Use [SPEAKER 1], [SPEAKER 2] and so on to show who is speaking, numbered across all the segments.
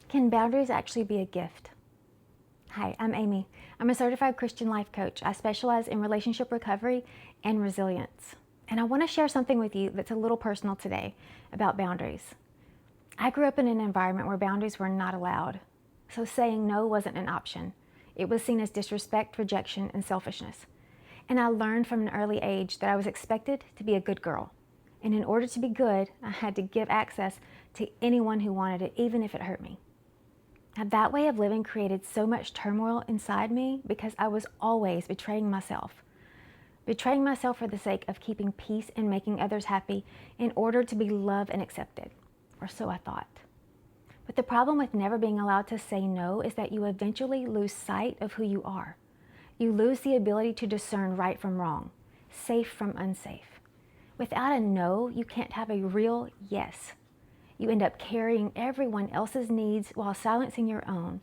[SPEAKER 1] Can boundaries actually be a gift? Hi, I'm Amy. I'm a certified Christian life coach. I specialize in relationship recovery and resilience. And I want to share something with you that's a little personal today about boundaries. I grew up in an environment where boundaries were not allowed. So saying no wasn't an option. It was seen as disrespect, rejection, and selfishness. And I learned from an early age that I was expected to be a good girl. And in order to be good, I had to give access to anyone who wanted it, even if it hurt me. Now, that way of living created so much turmoil inside me because I was always betraying myself. Betraying myself for the sake of keeping peace and making others happy in order to be loved and accepted, or so I thought. But the problem with never being allowed to say no is that you eventually lose sight of who you are. You lose the ability to discern right from wrong, safe from unsafe. Without a no, you can't have a real yes. You end up carrying everyone else's needs while silencing your own.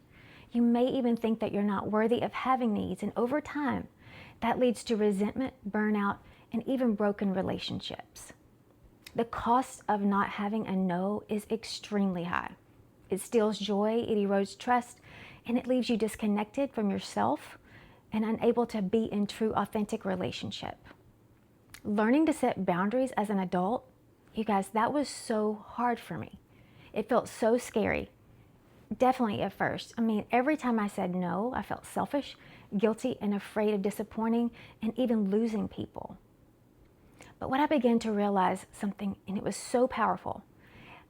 [SPEAKER 1] You may even think that you're not worthy of having needs, and over time, that leads to resentment, burnout, and even broken relationships. The cost of not having a no is extremely high. It steals joy, it erodes trust, and it leaves you disconnected from yourself and unable to be in true, authentic relationship. Learning to set boundaries as an adult, you guys, that was so hard for me. It felt so scary. Definitely at first. Every time I said no, I felt selfish, guilty, and afraid of disappointing and even losing people. But what I began to realize something, and it was so powerful.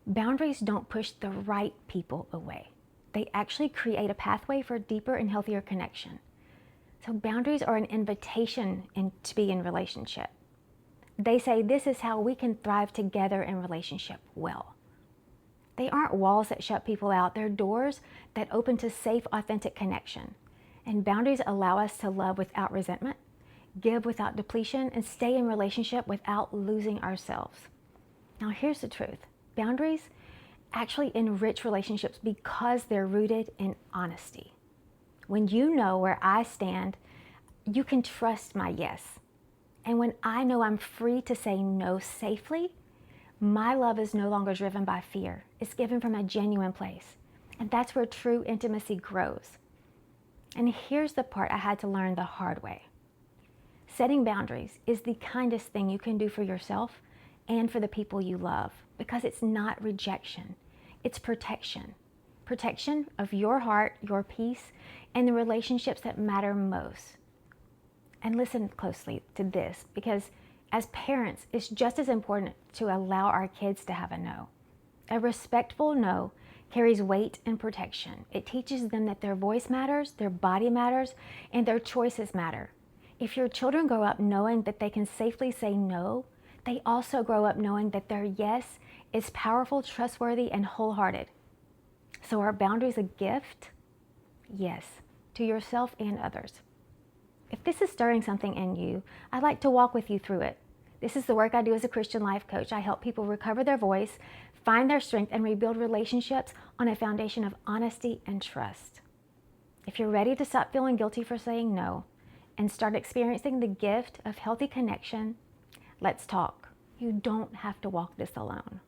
[SPEAKER 1] Boundaries don't push the right people away. They actually create a pathway for deeper and healthier connection. So boundaries are an invitation to be in relationship. They say this is how we can thrive together in relationship well. They aren't walls that shut people out. They're doors that open to safe, authentic connection. And boundaries allow us to love without resentment, give without depletion, and stay in relationship without losing ourselves. Now here's the truth. Boundaries actually enrich relationships because they're rooted in honesty. When you know where I stand, you can trust my yes. And when I know I'm free to say no safely, my love is no longer driven by fear. It's given from a genuine place. And that's where true intimacy grows. And here's the part I had to learn the hard way. Setting boundaries is the kindest thing you can do for yourself and for the people you love, because it's not rejection, it's protection. Protection of your heart, your peace, and the relationships that matter most. And listen closely to this, because as parents, it's just as important to allow our kids to have a no. A respectful no carries weight and protection. It teaches them that their voice matters, their body matters, and their choices matter. If your children grow up knowing that they can safely say no, they also grow up knowing that their yes is powerful, trustworthy, and wholehearted. So are boundaries a gift? Yes, to yourself and others. If this is stirring something in you, I'd like to walk with you through it. This is the work I do as a Christian life coach. I help people recover their voice, find their strength, and rebuild relationships on a foundation of honesty and trust. If you're ready to stop feeling guilty for saying no and start experiencing the gift of healthy connection, let's talk. You don't have to walk this alone.